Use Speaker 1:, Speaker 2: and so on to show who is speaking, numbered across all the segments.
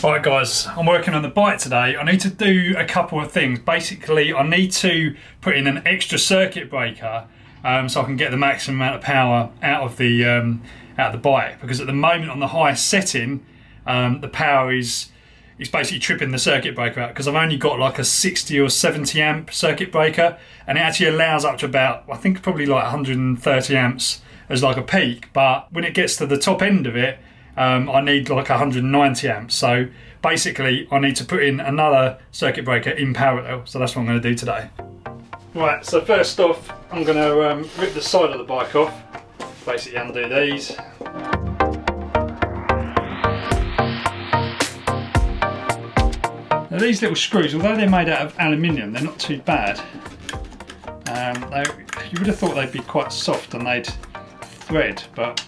Speaker 1: Right guys, I'm working on the bike today. I need to do a couple of things. Basically, I need to put in an extra circuit breaker so I can get the maximum amount of power out of the bike. Because at the moment on the highest setting, the power is basically tripping the circuit breaker out. Because I've only got like a 60 or 70 amp circuit breaker, and it actually allows up to about, I think probably like 130 amps as like a peak. But when it gets to the top end of it, I need like 190 amps, so basically I need to put in another circuit breaker in parallel, so that's what I'm going to do today. Right, so first off I'm going to rip the side of the bike off, basically undo these. Now these little screws, although they're made out of aluminium, they're not too bad. You would have thought they'd be quite soft and they'd thread, but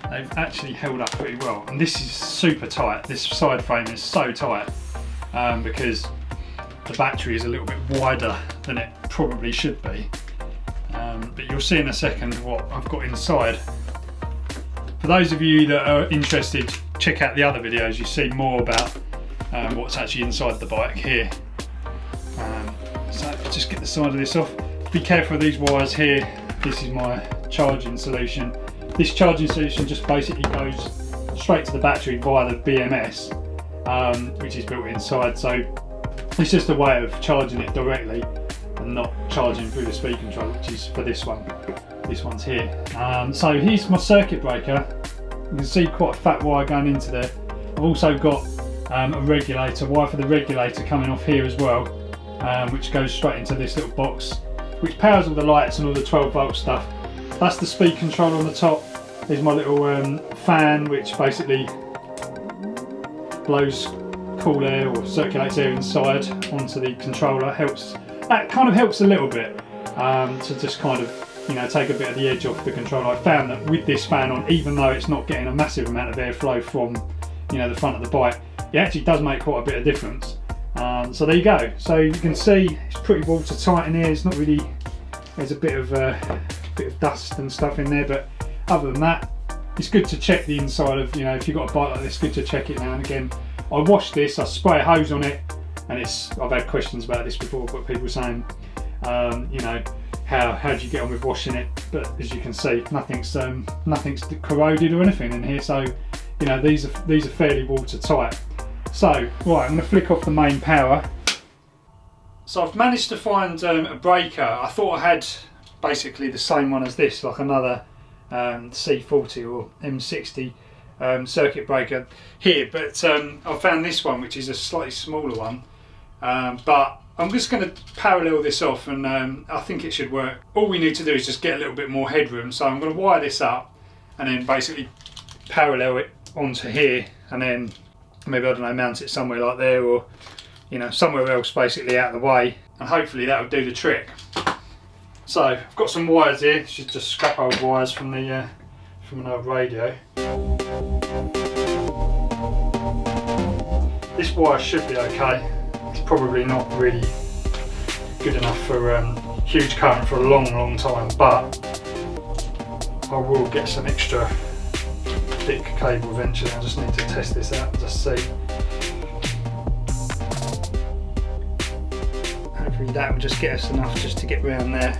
Speaker 1: they've actually held up pretty well, and this is super tight. This side frame is so tight because the battery is a little bit wider than it probably should be, but you'll see in a second what I've got inside. For those of you that are interested, check out the other videos. You see more about what's actually inside the bike here. So if I just get the side of this off, be careful of these wires here. This is my charging solution. This charging solution just basically goes straight to the battery via the BMS, which is built inside. So it's just a way of charging it directly and not charging through the speed control, which is for this one. This one's here. So here's my circuit breaker. You can see quite a fat wire going into there. I've also got a regulator, wire for the regulator coming off here as well, which goes straight into this little box, which powers all the lights and all the 12 volt stuff. That's the speed controller on the top. There's my little fan, which basically blows cool air or circulates air inside onto the controller. That kind of helps a little bit to just kind of, you know, take a bit of the edge off the controller. I found that with this fan on, even though it's not getting a massive amount of airflow from, you know, the front of the bike, it actually does make quite a bit of difference. So there you go. So you can see it's pretty watertight in here. It's not really, there's a bit of dust and stuff in there, but other than that, it's good to check the inside of, you know, if you've got a bike like this, good to check it now and again. I wash this, I spray a hose on it, and I've had questions about this before, but people saying, you know, how do you get on with washing it? But as you can see, nothing's corroded or anything in here, so you know, these are fairly watertight. So right, I'm going to flick off the main power. So I've managed to find a breaker. I thought I had basically the same one as this, like another C40 or M60 circuit breaker here, but I found this one, which is a slightly smaller one, but I'm just going to parallel this off, and I think it should work. All we need to do is just get a little bit more headroom, so I'm going to wire this up and then basically parallel it onto here, and then maybe, I don't know, mount it somewhere like there, or you know, somewhere else basically out of the way, and hopefully that will do the trick. So I've got some wires here. It's just scrap old wires from an old radio. This wire should be okay. It's probably not really good enough for huge current for a long time, but I will get some extra thick cable eventually. I just need to test this out and just see. Hopefully that will just get us enough just to get round there.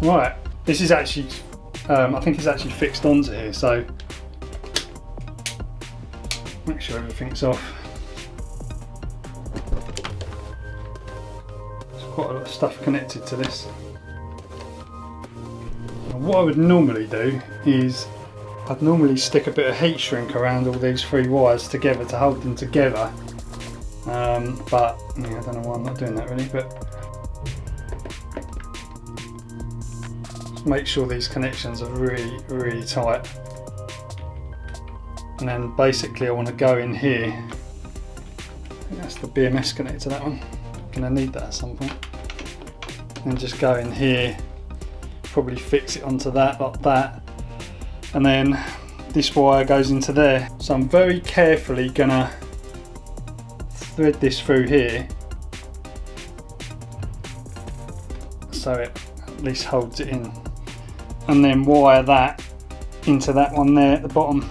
Speaker 1: Right, this is actually, I think it's actually fixed onto here, so make sure everything's off. There's quite a lot of stuff connected to this. And what I would normally do is I'd normally stick a bit of heat shrink around all these three wires together to hold them together, but yeah, I don't know why I'm not doing that really, but make sure these connections are really tight. And then basically I want to go in here. I think that's the BMS connector, that one. I'm going to need that at some point. And just go in here, probably fix it onto that like that. And then this wire goes into there. So I'm very carefully going to thread this through here so it at least holds it in. And then wire that into that one there at the bottom.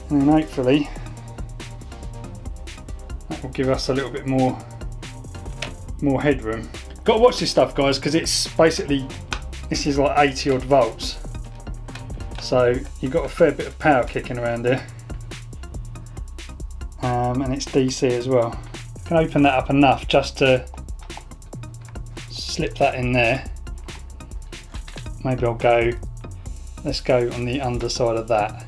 Speaker 1: And then hopefully that will give us a little bit more headroom. Got to watch this stuff, guys, because it's basically, this is like 80 odd volts. So you've got a fair bit of power kicking around there. And it's DC as well. I can open that up enough just to slip that in there. Maybe I'll go, let's go on the underside of that.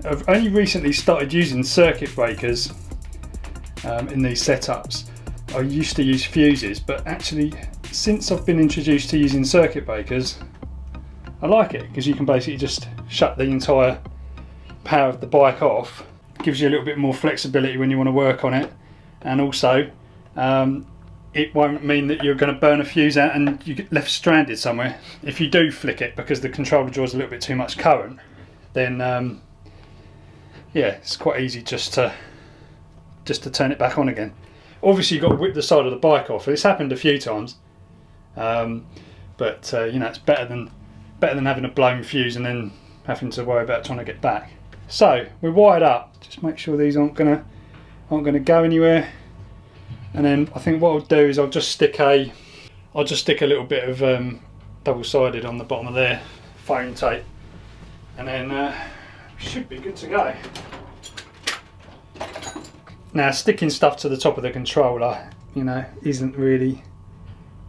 Speaker 1: I've only recently started using circuit breakers in these setups. I used to use fuses, but actually since I've been introduced to using circuit breakers, I like it because you can basically just shut the entire power of the bike off. It gives you a little bit more flexibility when you want to work on it, and also it won't mean that you're going to burn a fuse out and you get left stranded somewhere. If you do flick it because the controller draws a little bit too much current, then yeah, it's quite easy just to turn it back on again. Obviously you've got to whip the side of the bike off. It's happened a few times, but you know, it's better than having a blown fuse and then having to worry about trying to get back. So we're wired up. Just make sure these aren't gonna go anywhere. And then I think what I'll do is I'll just stick a little bit of double-sided on the bottom of there, foam tape, and then we should be good to go. Now, sticking stuff to the top of the controller, you know, isn't really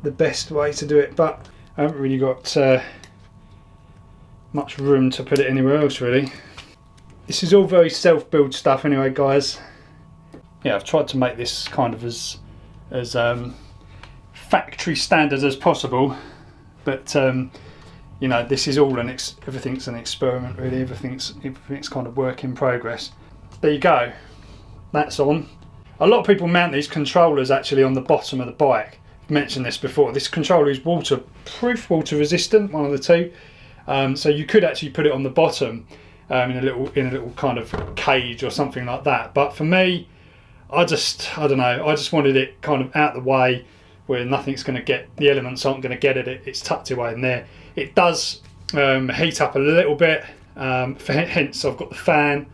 Speaker 1: the best way to do it, but I haven't really got much room to put it anywhere else, really. This is all very self-build stuff anyway, guys. Yeah, I've tried to make this kind of as factory standard as possible, but you know, this is all everything's an experiment, really. Everything's kind of work in progress. There you go. That's on. A lot of people mount these controllers actually on the bottom of the bike. I've mentioned this before. This controller is waterproof, water resistant, one of the two. So you could actually put it on the bottom in a little kind of cage or something like that. But for me, I don't know. I just wanted it kind of out the way where nothing's going to get, the elements aren't going to get at it. It's tucked away in there. It does heat up a little bit. Hence, I've got the fan,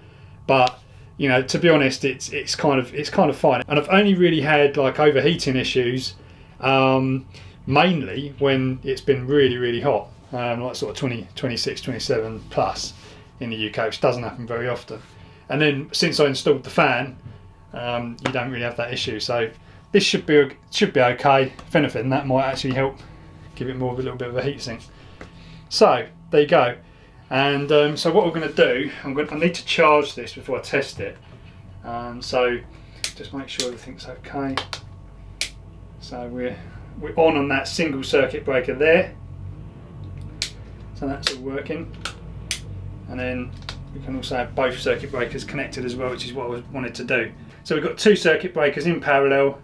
Speaker 1: but you know, to be honest, it's kind of fine. And I've only really had like overheating issues, mainly when it's been really, really hot, like sort of 20, 26, 27 plus in the UK, which doesn't happen very often. And then since I installed the fan, you don't really have that issue. So this should be okay. If anything, that might actually help give it more of a little bit of a heat sink. So there you go. And so what we're going to do, I need to charge this before I test it. So just make sure everything's okay. So we're on that single circuit breaker there. So that's all working. And then we can also have both circuit breakers connected as well, which is what I wanted to do. So we've got two circuit breakers in parallel.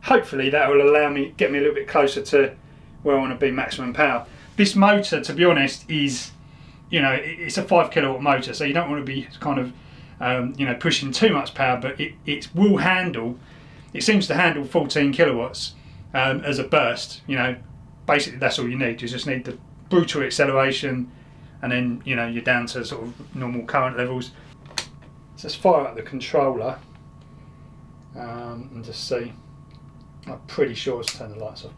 Speaker 1: Hopefully that will get me a little bit closer to where I want to be maximum power. This motor, to be honest, is, you know, it's a 5 kilowatt motor, so you don't want to be kind of, you know, pushing too much power, but it will handle, it seems to handle 14 kilowatts as a burst. You know, basically that's all you need. You just need the brutal acceleration, and then, you know, you're down to sort of normal current levels. So let's fire up the controller and just see. I'm pretty sure, let's turn the lights off.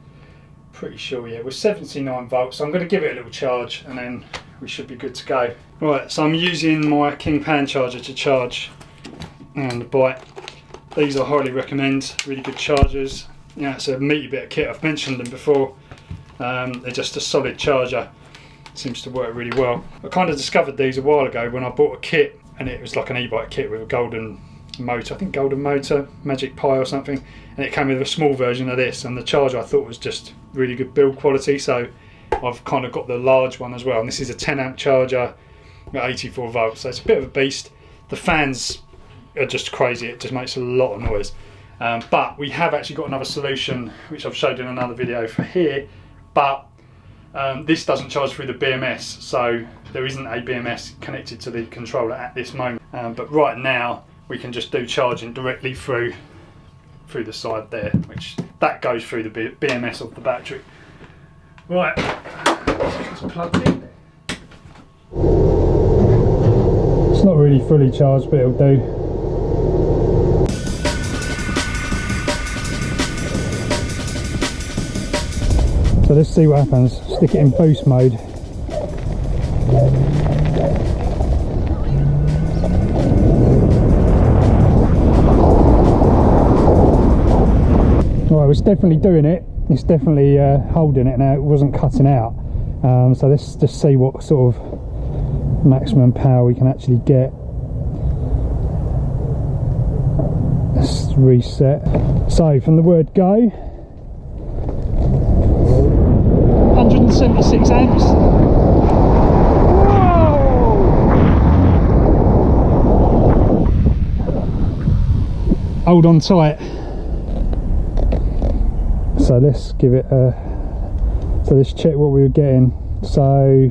Speaker 1: Pretty sure, yeah, we're 79 volts, so I'm going to give it a little charge and then we should be good to go. Right, so I'm using my King Pan charger to charge the bike. These I highly recommend, really good chargers. Yeah, it's a meaty bit of kit, I've mentioned them before. They're just a solid charger, seems to work really well. I kind of discovered these a while ago when I bought a kit, and it was like an e-bike kit with a golden motor, I think golden motor, Magic Pi or something, and it came with a small version of this, and the charger I thought was just really good build quality, so I've kind of got the large one as well. And this is a 10 amp charger, at 84 volts, so it's a bit of a beast. The fans are just crazy, it just makes a lot of noise. But we have actually got another solution, which I've showed in another video for here, but this doesn't charge through the BMS, so there isn't a BMS connected to the controller at this moment. But right now, we can just do charging directly through the side there, which that goes through the BMS of the battery. Right, it's plugged in. It's not really fully charged, but it'll do. So let's see what happens. Stick it in boost mode. Well, it's definitely doing it. It's definitely holding it now. It wasn't cutting out. So let's just see what sort of maximum power we can actually get. Let's reset. So from the word go, 176 amps. Whoa! Hold on tight. So let's give it a, so let's check what we were getting. So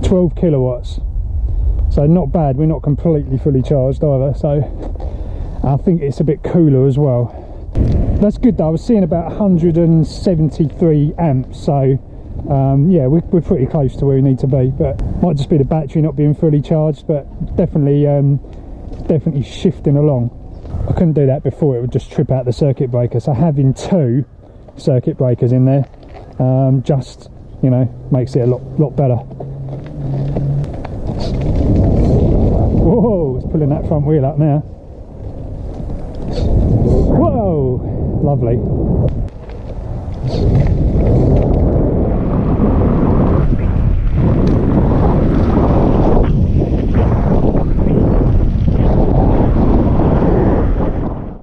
Speaker 1: 12 kilowatts. So not bad, we're not completely fully charged either. So I think it's a bit cooler as well. That's good though, I was seeing about 173 amps. So yeah, we're pretty close to where we need to be, but might just be the battery not being fully charged, but definitely definitely shifting along. I couldn't do that before, it would just trip out the circuit breaker, so having 2 circuit breakers in there just, you know, makes it a lot better. Whoa, it's pulling that front wheel up now. Whoa, lovely.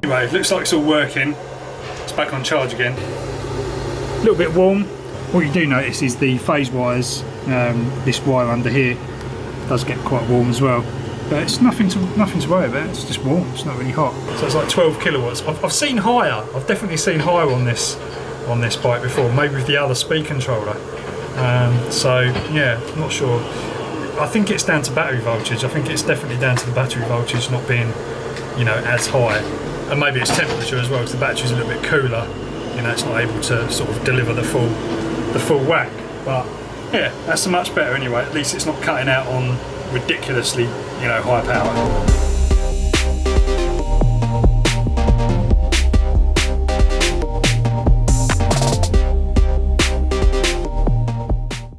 Speaker 1: Anyway, looks like it's all working. It's back on charge again. A little bit warm. What you do notice is the phase wires, this wire under here does get quite warm as well. But it's nothing to worry about, it's just warm, it's not really hot. So it's like 12 kilowatts. I've seen higher, I've definitely seen higher on this bike before, maybe with the other speed controller. So yeah, not sure. I think it's down to battery voltage. I think it's definitely down to the battery voltage not being, you know, as high. And maybe it's temperature as well, because the battery's a little bit cooler. You know, it's not able to sort of deliver the full whack. But yeah, that's so much better anyway. At least it's not cutting out on ridiculously, you know, high power.